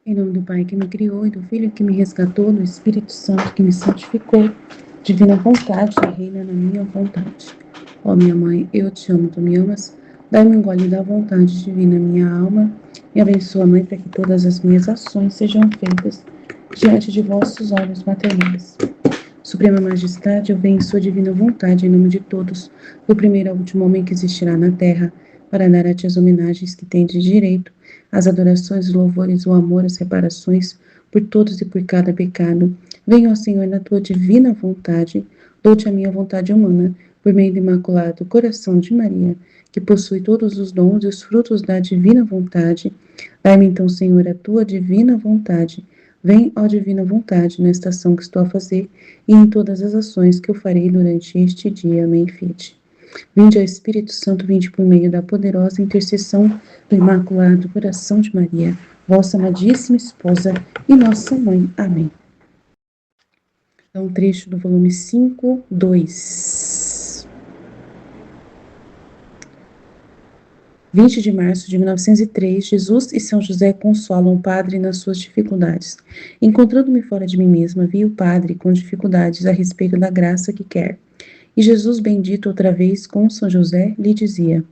Em nome do Pai que me criou e do Filho que me resgatou, do Espírito Santo que me santificou, divina vontade reina na minha vontade. Ó minha mãe, eu te amo, tu me amas? Dai-me um gole da vontade divina minha alma. Me abençoa, Mãe, para que todas as minhas ações sejam feitas diante de vossos olhos maternais. Suprema Majestade, eu venho em sua divina vontade, em nome de todos, do primeiro ao último homem que existirá na terra, para dar a ti as homenagens que tem de direito, as adorações, os louvores, o amor, as reparações, por todos e por cada pecado. Venha, ó Senhor, na tua divina vontade, dou-te a minha vontade humana, por meio do imaculado coração de Maria, que possui todos os dons e os frutos da divina vontade. Dai-me então, Senhor, a tua divina vontade. Vem, ó divina vontade, na estação que estou a fazer e em todas as ações que eu farei durante este dia. Amém, Fide. Vinde, ó Espírito Santo, vinde por meio da poderosa intercessão do Imaculado Coração de Maria, vossa amadíssima esposa e nossa mãe. Amém. É um trecho do volume 5, 2. 20 de março de 1903, Jesus e São José consolam o padre nas suas dificuldades. Encontrando-me fora de mim mesma, vi o padre com dificuldades a respeito da graça que quer. E Jesus, bendito outra vez com São José, lhe dizia: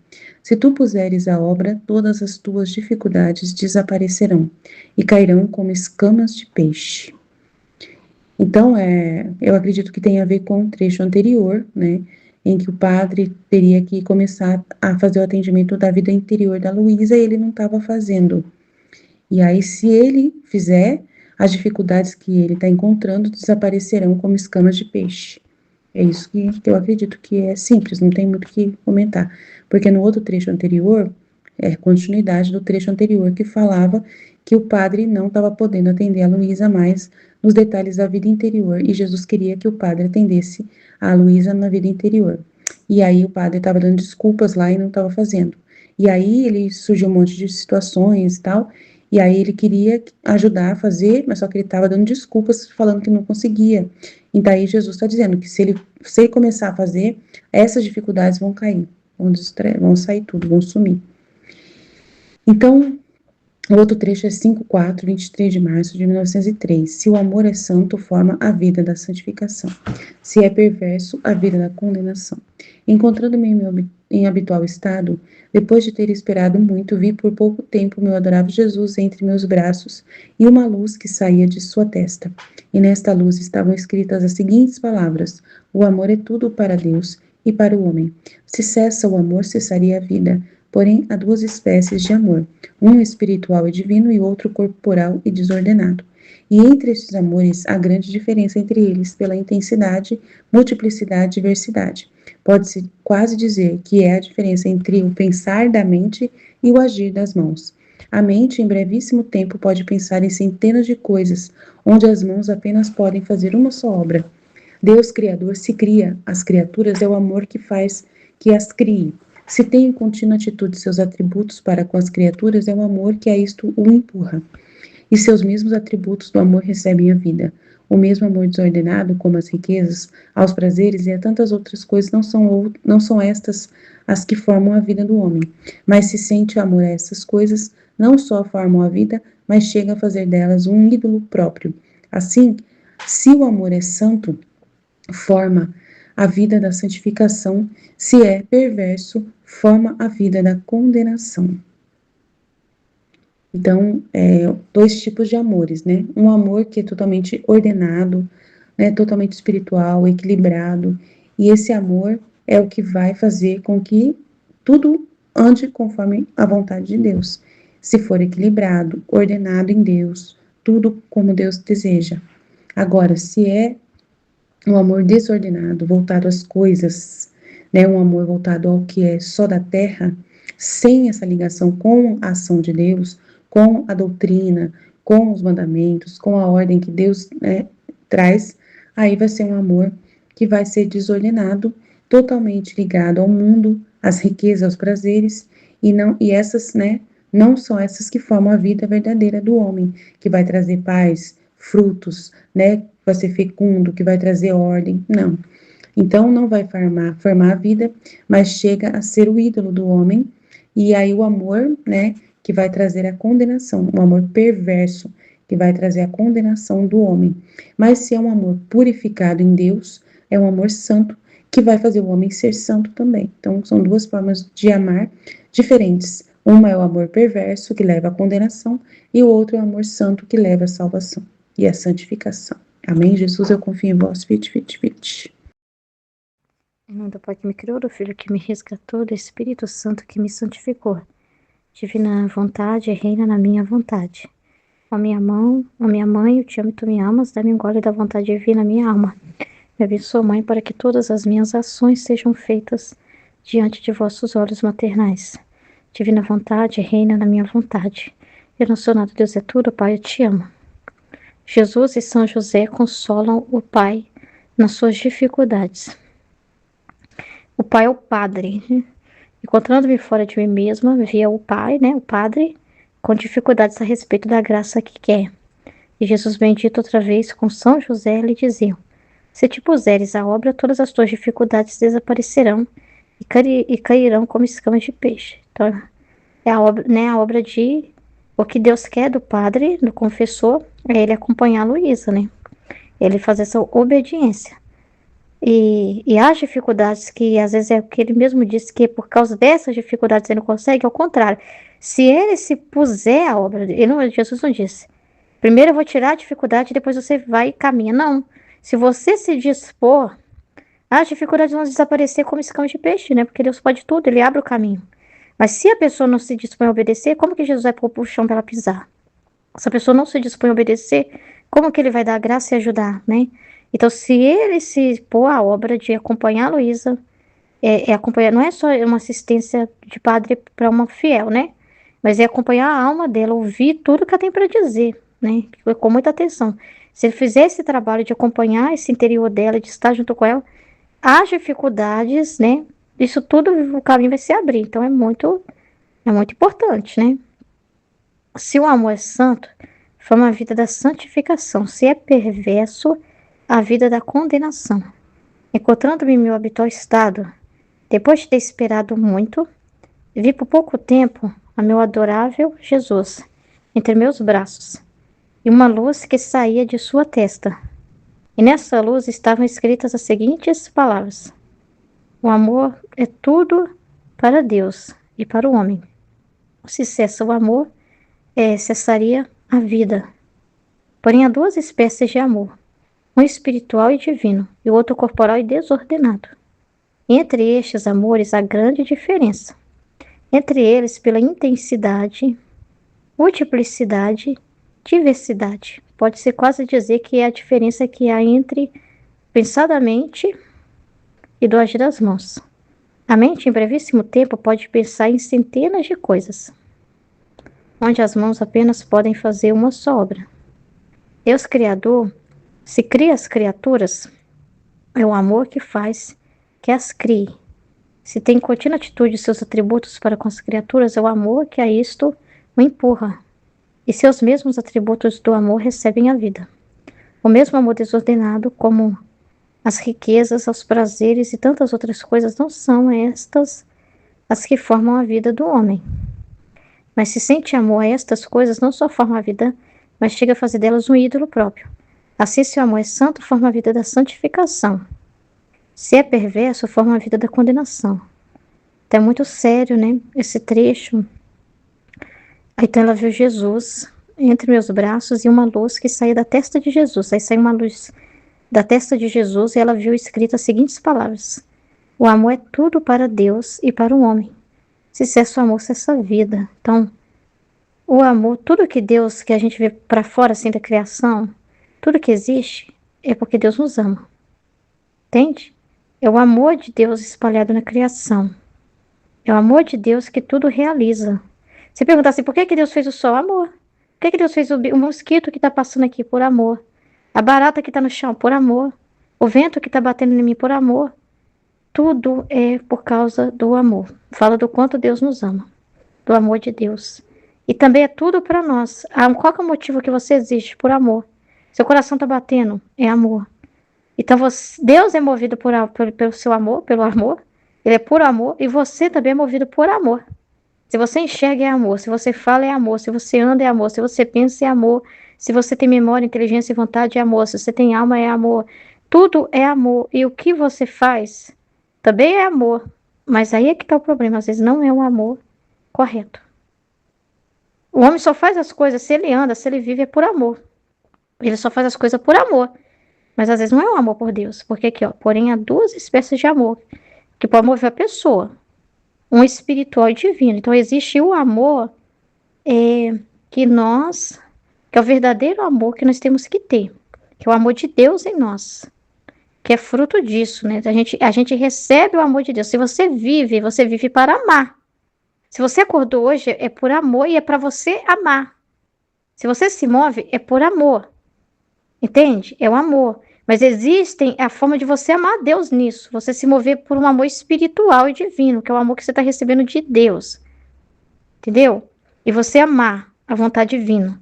se tu puseres à obra, todas as tuas dificuldades desaparecerão e cairão como escamas de peixe. Então, eu acredito que tem a ver com o trecho anterior, né, em que o padre teria que começar a fazer o atendimento da vida interior da Luísa e ele não estava fazendo. E aí, se ele fizer, as dificuldades que ele está encontrando desaparecerão como escamas de peixe. É isso que eu acredito que é simples, não tem muito o que comentar. Porque no outro trecho anterior, é continuidade do trecho anterior, que falava que o padre não estava podendo atender a Luísa mais nos detalhes da vida interior, e Jesus queria que o padre atendesse a Luísa na vida interior. E aí o padre estava dando desculpas lá e não estava fazendo. E aí ele surgiu um monte de situações e tal, e aí ele queria ajudar a fazer, mas só que ele estava dando desculpas, falando que não conseguia. Então aí Jesus está dizendo que se ele começar a fazer, essas dificuldades vão cair, vão sair tudo, vão sumir. Então, o outro trecho é 5:4, 23 de março de 1903. Se o amor é santo, forma a vida da santificação. Se é perverso, a vida da condenação. Encontrando-me em habitual estado, depois de ter esperado muito, vi por pouco tempo meu adorável Jesus entre meus braços e uma luz que saía de sua testa. E nesta luz estavam escritas as seguintes palavras: o amor é tudo para Deus e para o homem. Se cessa o amor, cessaria a vida. Porém, há duas espécies de amor, um espiritual e divino e outro corporal e desordenado. E entre estes amores há grande diferença entre eles pela intensidade, multiplicidade e diversidade. Pode-se quase dizer que é a diferença entre o pensar da mente e o agir das mãos. A mente, em brevíssimo tempo, pode pensar em centenas de coisas, onde as mãos apenas podem fazer uma só obra. Deus Criador se cria, as criaturas é o amor que faz que as crie. Se tem em contínua atitude seus atributos para com as criaturas, é o amor que a isto o empurra. E seus mesmos atributos do amor recebem a vida. O mesmo amor desordenado, como as riquezas, aos prazeres e a tantas outras coisas, não são estas as que formam a vida do homem. Mas se sente amor a essas coisas, não só formam a vida, mas chega a fazer delas um ídolo próprio. Assim, se o amor é santo, forma a vida da santificação, se é perverso, forma a vida da condenação. Então, dois tipos de amores, né? Um amor que é totalmente ordenado, né? Totalmente espiritual, equilibrado, e esse amor é o que vai fazer com que tudo ande conforme a vontade de Deus. Se for equilibrado, ordenado em Deus, tudo como Deus deseja. Agora, se é um amor desordenado, voltado às coisas, né? Um amor voltado ao que é só da terra, sem essa ligação com a ação de Deus, com a doutrina, com os mandamentos, com a ordem que Deus, né, traz, aí vai ser um amor que vai ser desordenado, totalmente ligado ao mundo, às riquezas, aos prazeres, e essas, né, não são essas que formam a vida verdadeira do homem, que vai trazer paz, frutos, né, vai ser fecundo, que vai trazer ordem, não. Então, não vai formar a vida, mas chega a ser o ídolo do homem, e aí o amor, né, que vai trazer a condenação, um amor perverso, que vai trazer a condenação do homem. Mas se é um amor purificado em Deus, é um amor santo, que vai fazer o homem ser santo também. Então, são duas formas de amar diferentes. Uma é o amor perverso, que leva à condenação, e o outro é o amor santo, que leva à salvação e à santificação. Amém? Jesus, eu confio em vós. Vite, vite, vite. Em nome do Pai que me criou, do Filho que me resgatou, do Espírito Santo que me santificou. Divina vontade, reina na minha vontade. Ó minha mãe, eu te amo e tu me amas, dá-me um gole da vontade divina na minha alma. Me abençoa, Mãe, para que todas as minhas ações sejam feitas diante de vossos olhos maternais. Divina vontade, reina na minha vontade. Eu não sou nada, Deus é tudo, Pai, eu te amo. Jesus e São José consolam o Pai nas suas dificuldades. O Pai é o Padre. Encontrando-me fora de mim mesma, via o Pai, o Padre, com dificuldades a respeito da graça que quer. E Jesus bendito outra vez com São José lhe diziam: se te puseres à obra, todas as tuas dificuldades desaparecerão e cairão como escamas de peixe. Então, é a obra, a obra de o que Deus quer do padre, do confessor, é ele acompanhar a Luísa, Ele fazer essa obediência. E as dificuldades que, às vezes, é o que ele mesmo disse, que por causa dessas dificuldades ele não consegue, ao contrário. Se ele se puser à obra, Jesus não disse, primeiro eu vou tirar a dificuldade, depois você vai e caminha. Não. Se você se dispor, as dificuldades vão desaparecer como escama de peixe, Porque Deus pode tudo, ele abre o caminho. Mas se a pessoa não se dispõe a obedecer, como que Jesus vai pôr o chão para ela pisar? Se a pessoa não se dispõe a obedecer, como que ele vai dar graça e ajudar, Então, se ele se pôr à obra de acompanhar a Luísa, acompanhar, não é só uma assistência de padre para uma fiel, Mas é acompanhar a alma dela, ouvir tudo que ela tem para dizer, Com muita atenção. Se ele fizer esse trabalho de acompanhar esse interior dela, de estar junto com ela, as dificuldades, Isso tudo, o caminho vai se abrir. Então, é muito importante, Se o amor é santo, forma a vida da santificação. Se é perverso, a vida da condenação. Encontrando-me em meu habitual estado, depois de ter esperado muito, vi por pouco tempo a meu adorável Jesus entre meus braços e uma luz que saía de sua testa. E nessa luz estavam escritas as seguintes palavras: o amor é tudo para Deus e para o homem. Se cessa o amor, cessaria a vida. Porém, há duas espécies de amor, um espiritual e divino, e o outro corporal e desordenado. E entre estes amores há grande diferença. Entre eles, pela intensidade, multiplicidade, diversidade. Pode-se quase dizer que é a diferença que há entre pensar da mente e do agir das mãos. A mente, em brevíssimo tempo, pode pensar em centenas de coisas, onde as mãos apenas podem fazer uma só obra. Deus Criador, se cria as criaturas, é o amor que faz que as crie. Se tem contínua atitude seus atributos para com as criaturas, é o amor que a isto o empurra. E seus mesmos atributos do amor recebem a vida. O mesmo amor desordenado, como as riquezas, os prazeres e tantas outras coisas, não são estas as que formam a vida do homem. Mas se sente amor a estas coisas, não só forma a vida, mas chega a fazer delas um ídolo próprio. Assim, se o amor é santo, forma a vida da santificação. Se é perverso, forma a vida da condenação. Então é muito sério, esse trecho. Então ela viu Jesus entre meus braços e uma luz que saía da testa de Jesus. Aí saiu uma luz da testa de Jesus e ela viu escritas as seguintes palavras: o amor é tudo para Deus e para o homem. Se cessa o amor, cessa a vida. Então, o amor, tudo que Deus, que a gente vê para fora assim da criação, tudo que existe é porque Deus nos ama. Entende? É o amor de Deus espalhado na criação. É o amor de Deus que tudo realiza. Você pergunta assim, por que Deus fez o sol? Amor. Por que Deus fez o mosquito que está passando aqui? Por amor. A barata que está no chão? Por amor. O vento que está batendo em mim? Por amor. Tudo é por causa do amor. Fala do quanto Deus nos ama. Do amor de Deus. E também é tudo para nós. Qual que é o motivo que você existe? Por amor. Seu coração está batendo? É amor. Então, Deus é movido pelo seu amor, pelo amor. Ele é por amor. E você também é movido por amor. Se você enxerga, é amor. Se você fala, é amor. Se você anda, é amor. Se você pensa, é amor. Se você tem memória, inteligência e vontade, é amor. Se você tem alma, é amor. Tudo é amor. E o que você faz também é amor. Mas aí é que está o problema. Às vezes não é o amor correto. O homem só faz as coisas, se ele anda, se ele vive, é por amor. Ele só faz as coisas por amor. Mas às vezes não é o amor por Deus. Porque aqui, ó, porém há duas espécies de amor. Que pode mover a pessoa. Um espiritual e divino. Então existe o amor que nós, que é o verdadeiro amor que nós temos que ter. Que é o amor de Deus em nós. Que é fruto disso, né? A gente recebe o amor de Deus. Se você vive para amar. Se você acordou hoje, é por amor e é para você amar. Se você se move, é por amor. Entende? É o amor. Mas existem a forma de você amar Deus nisso. Você se mover por um amor espiritual e divino, que é o amor que você está recebendo de Deus. Entendeu? E você amar a vontade divina.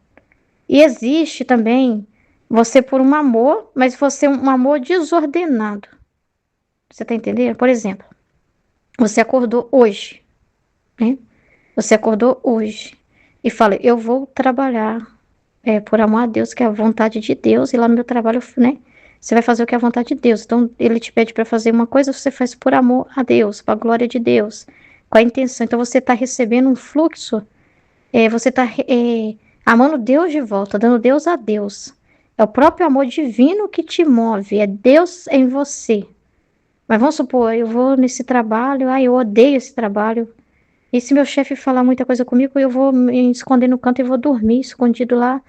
E existe também você por um amor, mas você um amor desordenado. Você tá entendendo? Por exemplo, você acordou hoje, né? Você acordou hoje e fala, eu vou trabalhar por amor a Deus, que é a vontade de Deus, e lá no meu trabalho, né? Você vai fazer o que é a vontade de Deus. Então, ele te pede para fazer uma coisa, você faz por amor a Deus, para a glória de Deus, com a intenção. Então, você está recebendo um fluxo, você está amando Deus de volta, dando Deus a Deus. É o próprio amor divino que te move, é Deus em você. Mas vamos supor, eu vou nesse trabalho, eu odeio esse trabalho. E se meu chefe falar muita coisa comigo, eu vou me esconder no canto e vou dormir escondido lá,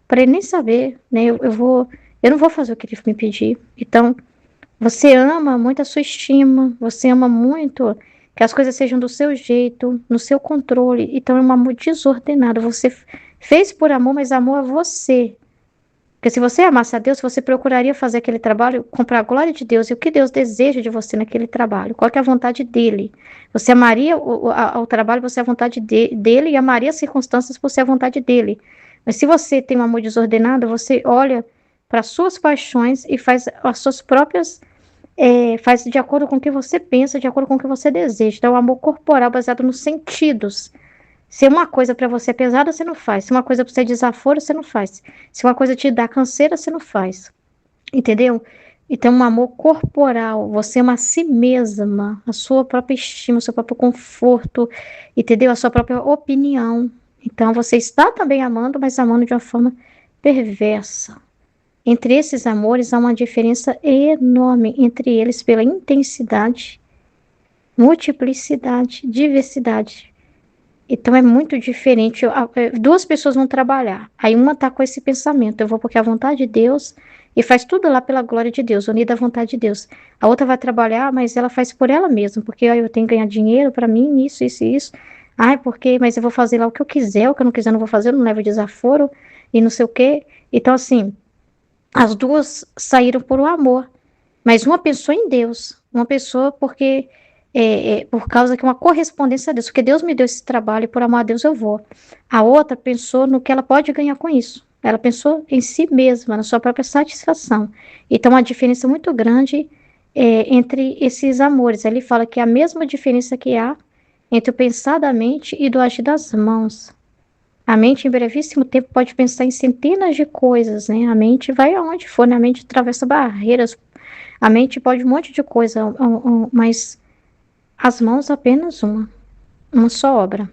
para ele nem saber, né? Eu não vou fazer o que ele me pedir. Então, você ama muito a sua estima, você ama muito que as coisas sejam do seu jeito, no seu controle. Então, é um amor desordenado. Você fez por amor, mas amor a você. Porque se você amasse a Deus, você procuraria fazer aquele trabalho, comprar a glória de Deus e o que Deus deseja de você naquele trabalho. Qual que é a vontade dele? Você amaria o trabalho por ser a vontade dele e amaria as circunstâncias por ser a vontade dele. Mas se você tem um amor desordenado, você olha para as suas paixões e faz as suas próprias, faz de acordo com o que você pensa, de acordo com o que você deseja. Então, o amor corporal baseado nos sentidos. Se uma coisa para você é pesada, você não faz. Se uma coisa para você é desaforo, você não faz. Se uma coisa te dá canseira, você não faz. Entendeu? Então, um amor corporal, você ama a si mesma, a sua própria estima, o seu próprio conforto, entendeu? A sua própria opinião. Então, você está também amando, mas amando de uma forma perversa. Entre esses amores há uma diferença enorme entre eles pela intensidade, multiplicidade, diversidade. Então é muito diferente. Duas pessoas vão trabalhar. Aí uma tá com esse pensamento: eu vou porque é a vontade de Deus e faz tudo lá pela glória de Deus, unida à vontade de Deus. A outra vai trabalhar, mas ela faz por ela mesma, porque eu tenho que ganhar dinheiro para mim, isso e isso. Ai, porque, mas eu vou fazer lá o que eu quiser, o que eu não quiser eu não vou fazer, eu não levo desaforo e não sei o quê. Então, assim, as duas saíram por um amor, mas uma pensou em Deus, uma pessoa porque por causa que uma correspondência a Deus, porque Deus me deu esse trabalho e por amor a Deus eu vou. A outra pensou no que ela pode ganhar com isso. Ela pensou em si mesma, na sua própria satisfação. Então, uma diferença muito grande entre esses amores. Ele fala que é a mesma diferença que há entre o pensar da mente e do agir das mãos. A mente, em brevíssimo tempo, pode pensar em centenas de coisas, né? A mente vai aonde for, né? A mente atravessa barreiras, a mente pode um monte de coisa, mas as mãos apenas uma só obra.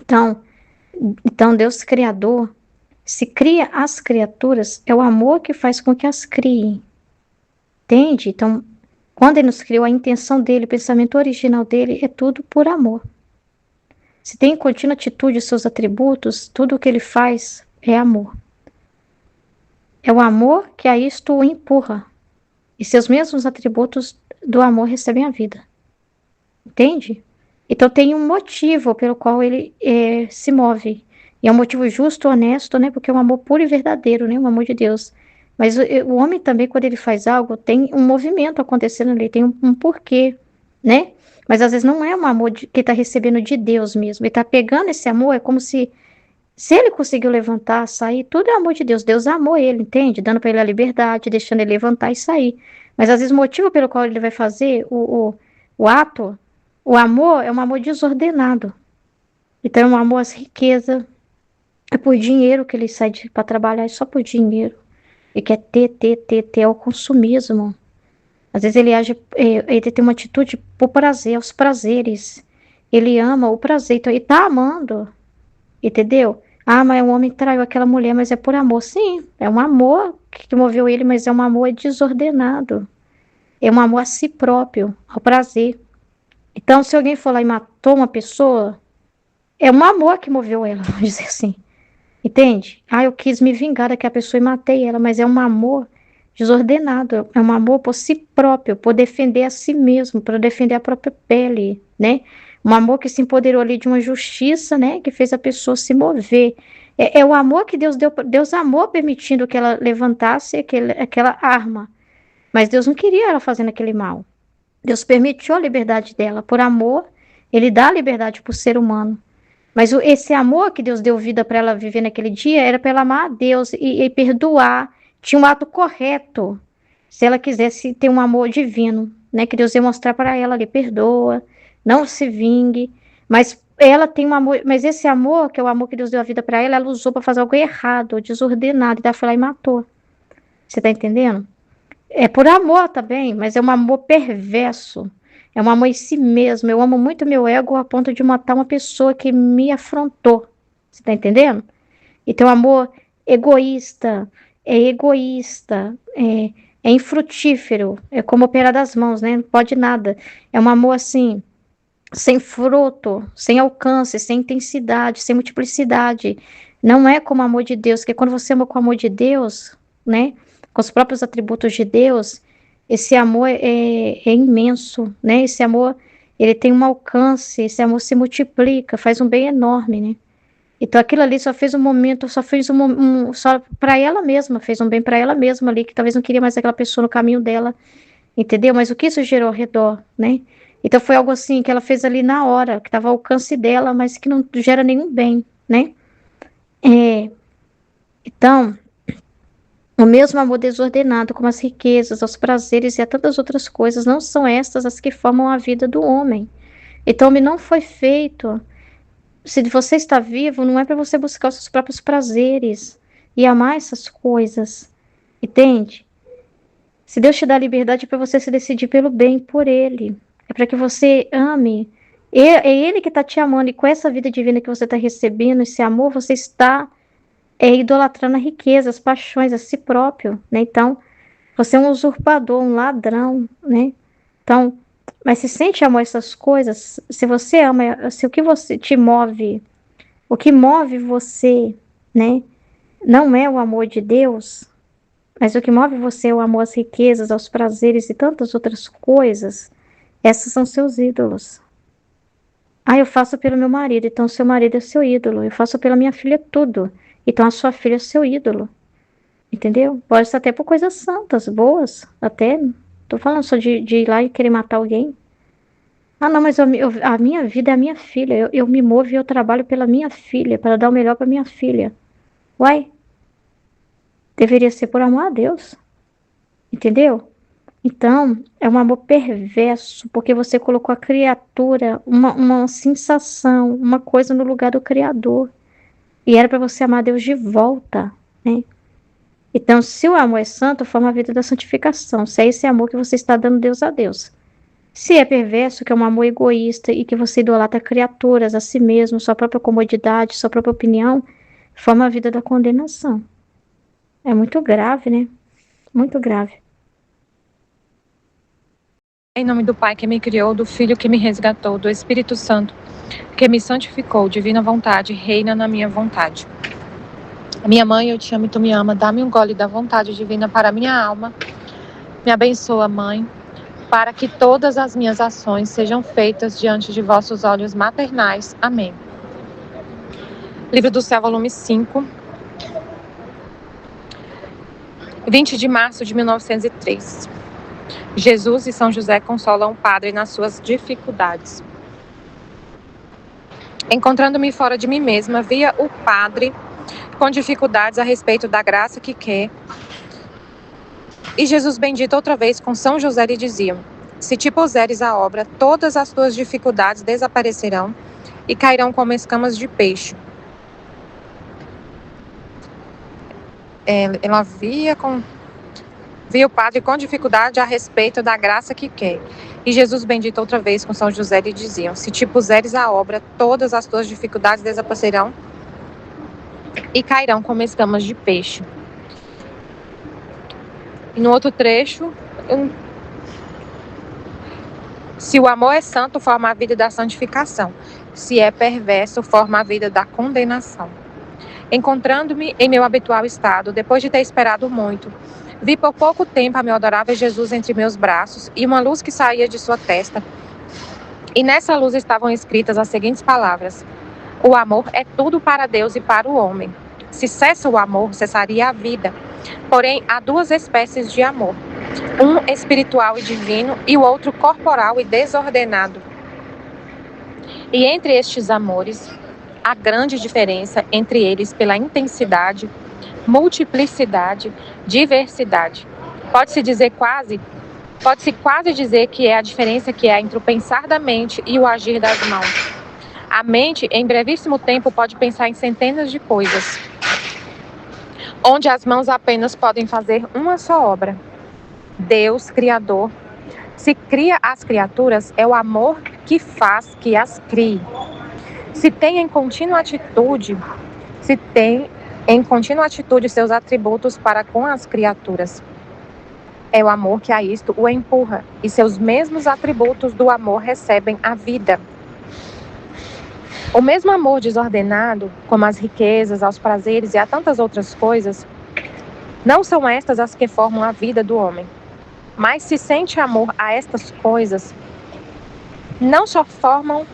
Então Deus Criador, se cria as criaturas, é o amor que faz com que as criem. Entende? Então, quando ele nos criou, a intenção dele, o pensamento original dele é tudo por amor. Se tem contínua atitude os seus atributos, tudo o que ele faz é amor. É o amor que a isto o empurra. E seus mesmos atributos do amor recebem a vida. Entende? Então tem um motivo pelo qual ele se move. E é um motivo justo, honesto, né? Porque é um amor puro e verdadeiro, né? Um amor de Deus. Mas o homem também, quando ele faz algo, tem um movimento acontecendo ali, tem um porquê, né? Mas às vezes não é um amor que está recebendo de Deus mesmo. Ele está pegando esse amor, é como se ele conseguiu levantar, sair, tudo é amor de Deus. Deus amou ele, entende? Dando para ele a liberdade, deixando ele levantar e sair. Mas às vezes o motivo pelo qual ele vai fazer o ato, o amor é um amor desordenado. Então é um amor às riquezas, É por dinheiro que ele sai para trabalhar, é só por dinheiro. Ele quer ter, é o consumismo. Às vezes ele age, ele tem uma atitude por prazer, aos prazeres. Ele ama o prazer, então ele tá amando, entendeu? Ah, mas o homem traiu aquela mulher, mas é por amor. Sim, é um amor que moveu ele, mas é um amor desordenado. É um amor a si próprio, ao prazer. Então, se alguém for lá e matou uma pessoa, é um amor que moveu ela, vamos dizer assim. Entende? Ah, eu quis me vingar daquela pessoa e matei ela, mas é um amor desordenado, é um amor por si próprio, por defender a si mesmo, para defender a própria pele, né? Um amor que se empoderou ali de uma justiça, né? Que fez a pessoa se mover. É o amor que Deus deu, Deus amou permitindo que ela levantasse aquela arma, mas Deus não queria ela fazendo aquele mal. Deus permitiu a liberdade dela, por amor, ele dá a liberdade para o ser humano. Mas esse amor que Deus deu vida para ela viver naquele dia era para ela amar a Deus e perdoar. Tinha um ato correto. Se ela quisesse ter um amor divino, né? Que Deus ia mostrar para ela ali, perdoa, não se vingue. Mas ela tem um amor, mas esse amor, que é o amor que Deus deu a vida para ela, ela usou para fazer algo errado, desordenado, e ela foi lá e matou. Você tá entendendo? É por amor também, mas é um amor perverso. É um amor em si mesmo. Eu amo muito meu ego a ponto de matar uma pessoa que me afrontou. Você tá entendendo? Então, um amor egoísta, é infrutífero, é como operar das mãos, né? Não pode nada. É um amor assim, sem fruto, sem alcance, sem intensidade, sem multiplicidade. Não é como o amor de Deus, que quando você ama com o amor de Deus, né, com os próprios atributos de Deus, esse amor é imenso, né? Esse amor, ele tem um alcance, esse amor se multiplica, faz um bem enorme, né? Então aquilo ali só fez um momento, só fez só para ela mesma, fez um bem para ela mesma ali, que talvez não queria mais aquela pessoa no caminho dela, entendeu? Mas o que isso gerou ao redor, né? Então foi algo assim que ela fez ali na hora, que estava ao alcance dela, mas que não gera nenhum bem, né? É, então, o mesmo amor desordenado, como as riquezas, os prazeres e a tantas outras coisas, não são estas as que formam a vida do homem. Então, o homem não foi feito. Se você está vivo, não é para você buscar os seus próprios prazeres e amar essas coisas, entende? Se Deus te dá liberdade, é para você se decidir pelo bem por Ele. É para que você ame. É Ele que está te amando. E com essa vida divina que você está recebendo, esse amor, você está idolatrando a riqueza, as paixões, a si próprio, né? Então, você é um usurpador, um ladrão, né? Então, mas se sente amor a essas coisas, se você ama, se o que você te move, o que move você, né? Não é o amor de Deus, mas o que move você é o amor às riquezas, aos prazeres e tantas outras coisas. Essas são seus ídolos. Ah, eu faço pelo meu marido, então seu marido é seu ídolo. Eu faço pela minha filha tudo, então a sua filha é seu ídolo. Entendeu? Pode ser até por coisas santas, boas, até. Tô falando só de ir lá e querer matar alguém. Ah, não, mas a minha vida é a minha filha. Eu me movo e eu trabalho pela minha filha, para dar o melhor para minha filha. Uai, deveria ser por amor a Deus. Entendeu? Então, é um amor perverso, porque você colocou a criatura, uma sensação, uma coisa no lugar do Criador. E era para você amar Deus de volta, né? Então, se o amor é santo, forma a vida da santificação. Se é esse amor que você está dando Deus a Deus. Se é perverso, que é um amor egoísta e que você idolatra criaturas, a si mesmo, sua própria comodidade, sua própria opinião, forma a vida da condenação. É muito grave, né? Muito grave. Em nome do Pai que me criou, do Filho que me resgatou, do Espírito Santo que me santificou, divina vontade, reina na minha vontade. Minha mãe, eu te amo e tu me ama, dá-me um gole da vontade divina para a minha alma. Me abençoa, Mãe, para que todas as minhas ações sejam feitas diante de vossos olhos maternais. Amém. Livro do Céu, volume 5, 20 de março de 1903. Jesus e São José consolam o padre nas suas dificuldades. Encontrando-me fora de mim mesma, via o padre com dificuldades a respeito da graça que quer. E Jesus bendito outra vez com São José lhe dizia: se te puseres à obra, todas as tuas dificuldades desaparecerão e cairão como escamas de peixe. ela via o padre com dificuldade a respeito da graça que quer. E Jesus bendito outra vez com São José lhe diziam: se te puseres à obra, todas as tuas dificuldades desaparecerão e cairão como escamas de peixe. E no outro trecho, se o amor é santo, forma a vida da santificação. Se é perverso, forma a vida da condenação. Encontrando-me em meu habitual estado, depois de ter esperado muito, vi por pouco tempo a meu adorável Jesus entre meus braços e uma luz que saía de sua testa. E nessa luz estavam escritas as seguintes palavras: o amor é tudo para Deus e para o homem. Se cessa o amor, cessaria a vida. Porém, há duas espécies de amor: um espiritual e divino e o outro corporal e desordenado. E entre estes amores, há grande diferença entre eles pela intensidade, multiplicidade, diversidade. Pode-se quase dizer que é a diferença que há entre o pensar da mente e o agir das mãos. A mente, em brevíssimo tempo, pode pensar em centenas de coisas, onde as mãos apenas podem fazer uma só obra. Deus, Criador, se cria as criaturas, é o amor que faz que as crie. Se tem em contínua atitude seus atributos para com as criaturas, é o amor que a isto o empurra, e seus mesmos atributos do amor recebem a vida. O mesmo amor desordenado, como as riquezas, aos prazeres e a tantas outras coisas, não são estas as que formam a vida do homem. Mas se sente amor a estas coisas, não só formam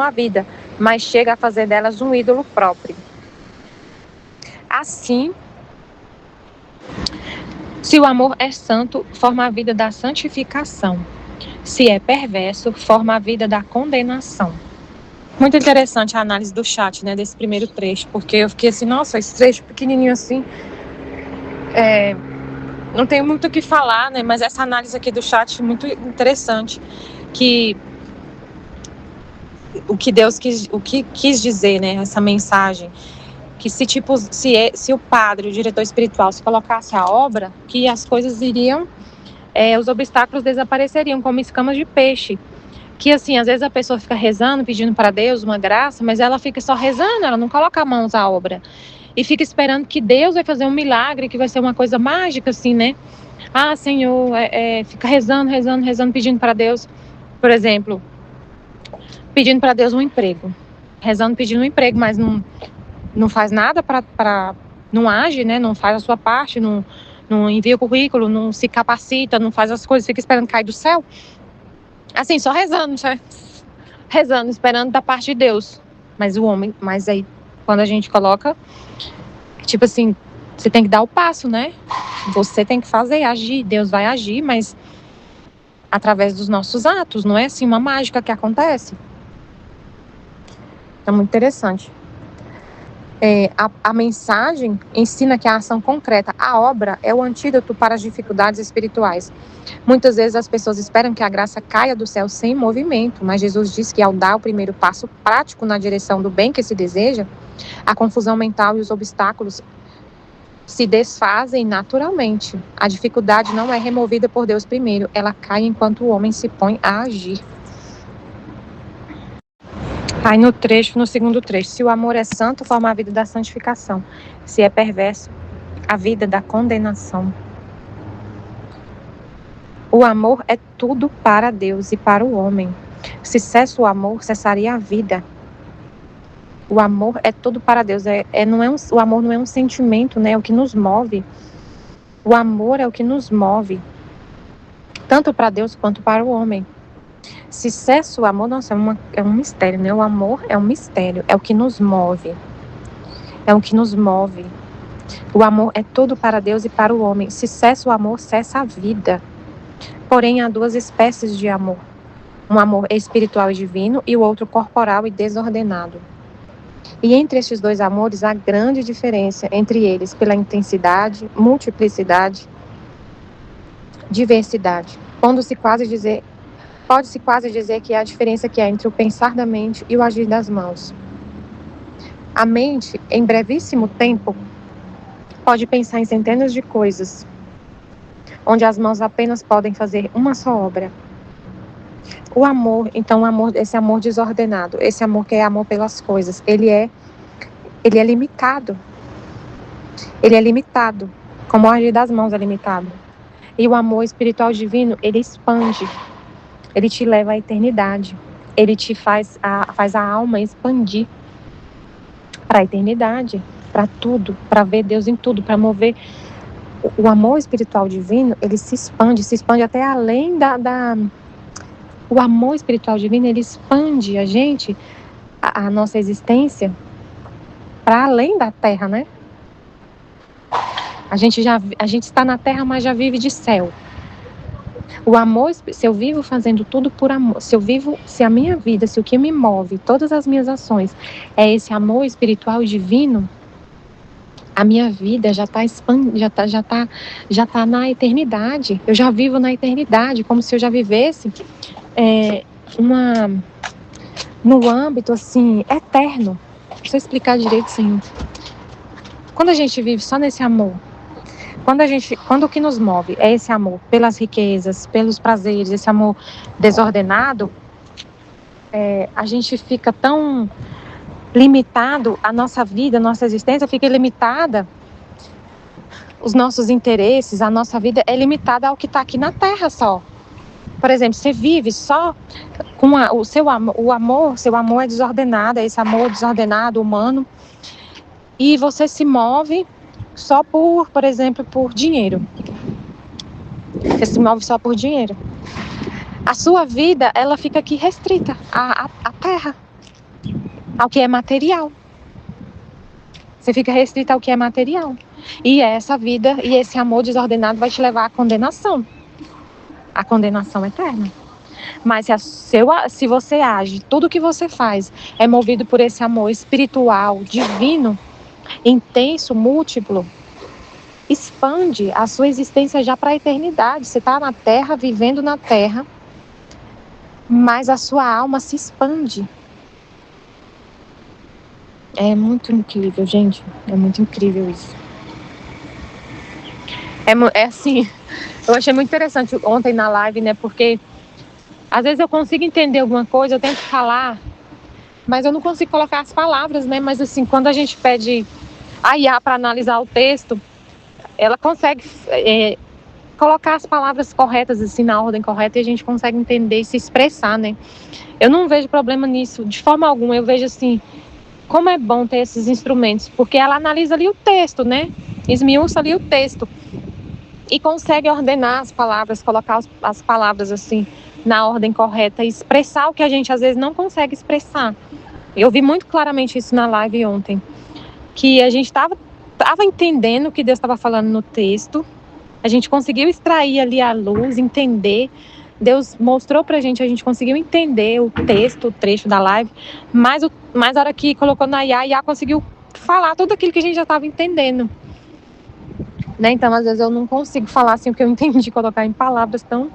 a vida, mas chega a fazer delas um ídolo próprio. Assim, se o amor é santo, forma a vida da santificação. Se é perverso, forma a vida da condenação. Muito interessante a análise do chat, né, desse primeiro trecho, porque eu fiquei assim, nossa, esse trecho pequenininho assim, não tenho muito o que falar, né, mas essa análise aqui do chat é muito interessante, que o que Deus quis dizer, né, essa mensagem, que se o padre, o diretor espiritual, se colocasse a obra, que as coisas iriam, os obstáculos desapareceriam como escamas de peixe. Que assim, às vezes a pessoa fica rezando, pedindo para Deus uma graça, mas ela fica só rezando, ela não coloca mãos à obra. E fica esperando que Deus vai fazer um milagre, que vai ser uma coisa mágica, assim, né? Ah, Senhor, fica rezando, pedindo para Deus, por exemplo, pedindo para Deus um emprego. Rezando, pedindo um emprego, mas não faz nada não age, né? Não faz a sua parte, não envia o currículo, não se capacita, não faz as coisas, fica esperando cair do céu. Assim, só rezando, esperando da parte de Deus. Mas aí, quando a gente coloca, tipo assim, você tem que dar o passo, né? Você tem que fazer, agir, Deus vai agir, mas através dos nossos atos, não é assim uma mágica que acontece. É muito interessante. A mensagem ensina que a ação concreta, a obra, é o antídoto para as dificuldades espirituais. Muitas vezes as pessoas esperam que a graça caia do céu sem movimento, mas Jesus diz que ao dar o primeiro passo prático na direção do bem que se deseja, a confusão mental e os obstáculos se desfazem naturalmente. A dificuldade não é removida por Deus primeiro, ela cai enquanto o homem se põe a agir. Aí no segundo trecho, se o amor é santo, forma a vida da santificação. Se é perverso, a vida da condenação. O amor é tudo para Deus e para o homem. Se cessa o amor, cessaria a vida. O amor é tudo para Deus. O amor não é um sentimento, né? É o que nos move. O amor é o que nos move, tanto para Deus quanto para o homem. Se cessa o amor, nossa, é um mistério, né? O amor é um mistério, é o que nos move. É o que nos move. O amor é tudo para Deus e para o homem. Se cessa o amor, cessa a vida. Porém, há duas espécies de amor. Um amor espiritual e divino e o outro corporal e desordenado. E entre estes dois amores, há grande diferença entre eles pela intensidade, multiplicidade, diversidade. Pode-se quase dizer que é a diferença que há entre o pensar da mente e o agir das mãos. A mente, em brevíssimo tempo, pode pensar em centenas de coisas, onde as mãos apenas podem fazer uma só obra. O amor, então, esse amor desordenado, esse amor que é amor pelas coisas, ele é limitado. Ele é limitado, como o agir das mãos é limitado. E o amor espiritual divino, ele expande. Ele te leva à eternidade. Ele te faz a alma expandir para a eternidade, para tudo, para ver Deus em tudo, para mover. O amor espiritual divino, ele se expande até além O amor espiritual divino, ele expande a gente, a nossa existência, para além da terra, né? A gente está na terra, mas já vive de céu. O amor, se eu vivo fazendo tudo por amor, se a minha vida, se o que me move, todas as minhas ações, é esse amor espiritual divino, a minha vida já está na eternidade. Eu já vivo na eternidade, como se eu já vivesse no âmbito assim eterno. Deixa eu explicar direito, Senhor. Quando a gente vive só nesse amor, quando o que nos move é esse amor pelas riquezas, pelos prazeres, esse amor desordenado, a gente fica tão limitado, a nossa vida, a nossa existência fica limitada, os nossos interesses, a nossa vida é limitada ao que está aqui na terra só. Por exemplo, você vive só com seu amor é desordenado, é esse amor desordenado, humano, e você se move só por exemplo, por dinheiro. Você se move só por dinheiro. A sua vida, ela fica aqui restrita à terra, ao que é material. Você fica restrita ao que é material. E essa vida e esse amor desordenado vai te levar à condenação. A condenação eterna. Mas se você age, tudo que você faz é movido por esse amor espiritual, divino, intenso, múltiplo, expande a sua existência já para a eternidade. Você está na terra, vivendo na terra, mas a sua alma se expande. É muito incrível, gente. É muito incrível isso. É assim, eu achei muito interessante ontem na live, né? Porque às vezes eu consigo entender alguma coisa, eu tento falar, mas eu não consigo colocar as palavras, né? Mas assim, quando a gente pede a IA para analisar o texto, ela consegue colocar as palavras corretas, assim, na ordem correta, e a gente consegue entender e se expressar, né? Eu não vejo problema nisso, de forma alguma. Eu vejo, assim, como é bom ter esses instrumentos, porque ela analisa ali o texto, né? Esmiuça ali o texto e consegue ordenar as palavras, colocar as palavras, assim, na ordem correta e expressar o que a gente, às vezes, não consegue expressar. Eu vi muito claramente isso na live ontem, que a gente estava entendendo o que Deus estava falando no texto, a gente conseguiu extrair ali a luz, entender. Deus mostrou pra gente, a gente conseguiu entender o texto, o trecho da live, mas a hora que colocou na IA, a IA conseguiu falar tudo aquilo que a gente já estava entendendo. Né? Então, às vezes, eu não consigo falar assim o que eu entendi, colocar em palavras tão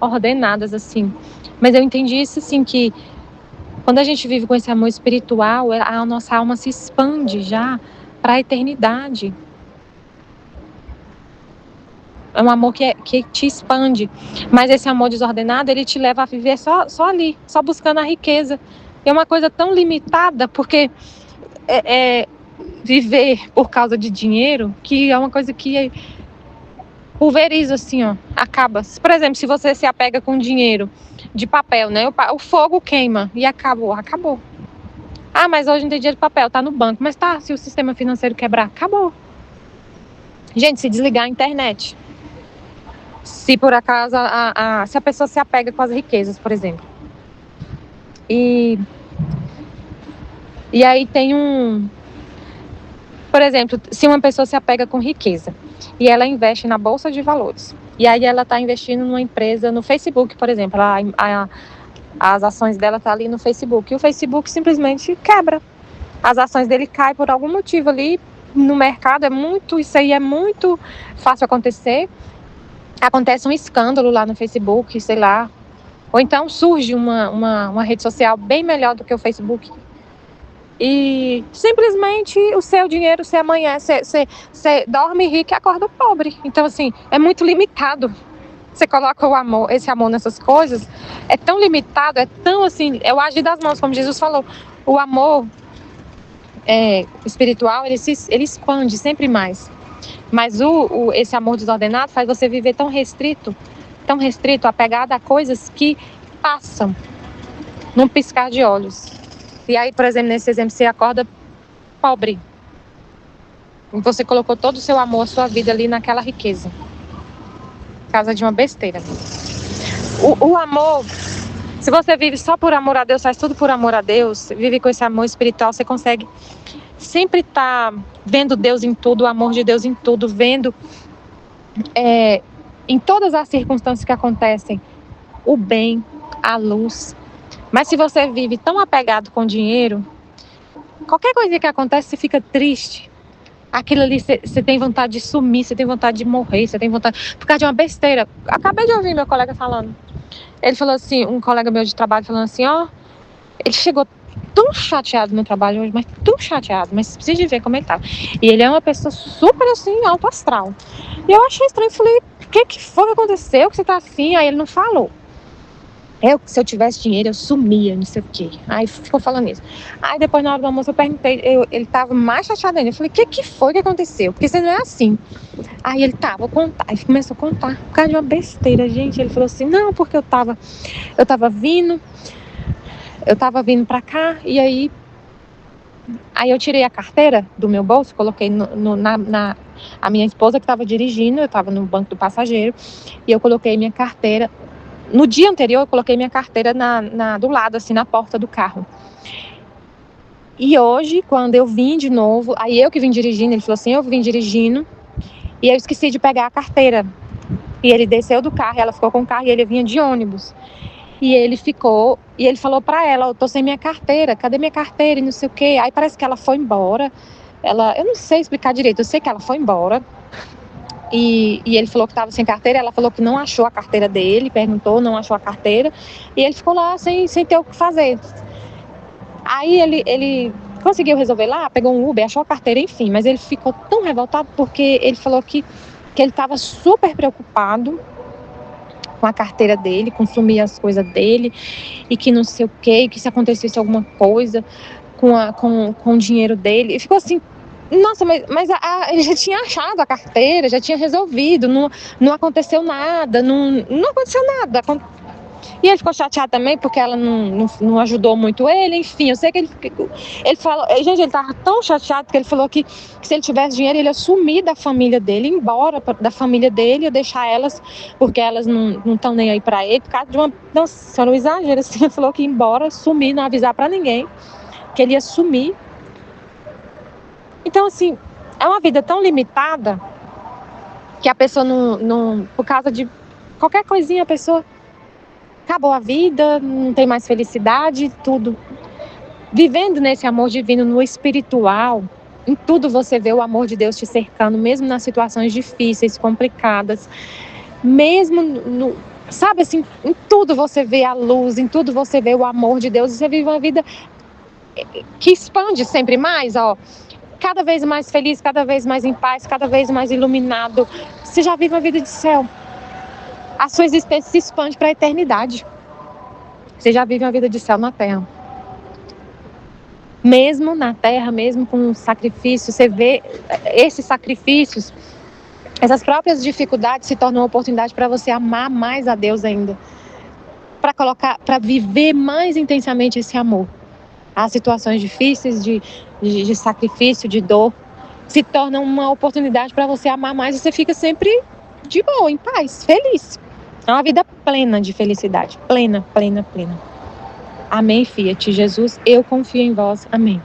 ordenadas assim. Mas eu entendi isso, assim, que quando a gente vive com esse amor espiritual, a nossa alma se expande já para a eternidade. É um amor que te expande. Mas esse amor desordenado, ele te leva a viver só ali, só buscando a riqueza. É uma coisa tão limitada, porque viver por causa de dinheiro, que é uma coisa que pulveriza, assim, ó, acaba. Por exemplo, se você se apega com dinheiro de papel, né? O fogo queima e acabou. Ah, mas hoje não tem dinheiro de papel, tá no banco. Mas tá, se o sistema financeiro quebrar, acabou. Gente, se desligar a internet, se por acaso se a pessoa se apega com as riquezas, por exemplo. E aí tem por exemplo, se uma pessoa se apega com riqueza e ela investe na bolsa de valores, e aí ela está investindo numa empresa no Facebook, por exemplo, as ações dela estão ali no Facebook, e o Facebook simplesmente quebra. As ações dele caem por algum motivo ali no mercado, isso aí é muito fácil acontecer. Acontece um escândalo lá no Facebook, sei lá. Ou então surge uma rede social bem melhor do que o Facebook. E simplesmente o seu dinheiro, você amanhece, você dorme rico e acorda pobre. Então, assim, é muito limitado. Você coloca o amor, esse amor nessas coisas, é tão limitado, é tão assim, é o agir das mãos, como Jesus falou. O amor espiritual, ele expande sempre mais. Mas esse amor desordenado faz você viver tão restrito, apegado a coisas que passam num piscar de olhos. E aí, por exemplo, nesse exemplo, você acorda pobre. Você colocou todo o seu amor, a sua vida ali naquela riqueza. Por causa de uma besteira. O amor, se você vive só por amor a Deus, faz tudo por amor a Deus, vive com esse amor espiritual, você consegue sempre estar vendo Deus em tudo, o amor de Deus em tudo, vendo em todas as circunstâncias que acontecem, o bem, a luz. Mas se você vive tão apegado com o dinheiro, qualquer coisa que acontece, você fica triste. Aquilo ali, você tem vontade de sumir, você tem vontade de morrer, você tem vontade... Por causa de uma besteira. Acabei de ouvir meu colega falando. Ele falou assim, um colega meu de trabalho falando assim, ele chegou tão chateado no trabalho hoje, mas tão chateado, mas precisa de ver como ele tá. E ele é uma pessoa super assim, alto astral. E eu achei estranho, falei, o que foi que aconteceu, que você tá assim? Aí ele não falou. Se eu tivesse dinheiro, eu sumia, não sei o quê. Aí ficou falando isso. Aí depois, na hora do almoço, eu perguntei, ele tava mais chateado ainda. Eu falei, o que foi que aconteceu? Porque você não é assim. Aí ele vou contar. Aí começou a contar, por causa de uma besteira, gente. Ele falou assim, não, porque eu tava vindo pra cá, e aí eu tirei a carteira do meu bolso, coloquei a minha esposa que estava dirigindo, eu estava no banco do passageiro, e eu coloquei minha carteira. No dia anterior, eu coloquei minha carteira do lado, assim, na porta do carro. E hoje, quando eu vim de novo, aí eu que vim dirigindo, ele falou assim, eu vim dirigindo, e eu esqueci de pegar a carteira. E ele desceu do carro, ela ficou com o carro, e ele vinha de ônibus. E ele falou pra ela, eu tô sem minha carteira, cadê minha carteira, e não sei o quê. Aí parece que ela foi embora, eu não sei explicar direito, eu sei que ela foi embora. E ele falou que estava sem carteira, ela falou que não achou a carteira dele, perguntou, não achou a carteira, e ele ficou lá sem ter o que fazer. Aí ele conseguiu resolver lá, pegou um Uber, achou a carteira, enfim, mas ele ficou tão revoltado porque ele falou que ele estava super preocupado com a carteira dele, consumir as coisas dele, e que não sei o quê, que se acontecesse alguma coisa com o dinheiro dele, e ficou assim. Nossa, mas ele já tinha achado a carteira, já tinha resolvido, não aconteceu nada, não aconteceu nada. E ele ficou chateado também porque ela não ajudou muito ele, enfim, eu sei que ele falou, gente, ele tava tão chateado que ele falou que se ele tivesse dinheiro, ele ia sumir da família dele, ir embora da família dele, ia deixar elas, porque elas não estão nem aí pra ele, por causa de uma, nossa, só não exagero, assim, ele falou que ia embora, sumir, não avisar pra ninguém, que ele ia sumir. Então, assim, é uma vida tão limitada que a pessoa por causa de qualquer coisinha, a pessoa acabou a vida, não tem mais felicidade, tudo. Vivendo nesse amor divino, no espiritual, em tudo você vê o amor de Deus te cercando, mesmo nas situações difíceis, complicadas, mesmo sabe assim, em tudo você vê a luz, em tudo você vê o amor de Deus, e você vive uma vida que expande sempre mais, cada vez mais feliz, cada vez mais em paz, cada vez mais iluminado. Você já vive uma vida de céu. A sua existência se expande para a eternidade. Você já vive uma vida de céu na terra. Mesmo na terra, mesmo com sacrifício, você vê esses sacrifícios, essas próprias dificuldades se tornam uma oportunidade para você amar mais a Deus ainda. Para viver mais intensamente esse amor. As situações difíceis de sacrifício, de dor, se tornam uma oportunidade para você amar mais e você fica sempre de boa, em paz, feliz. É uma vida plena de felicidade. Plena, plena, plena. Amém, Fiat. Jesus, eu confio em vós. Amém.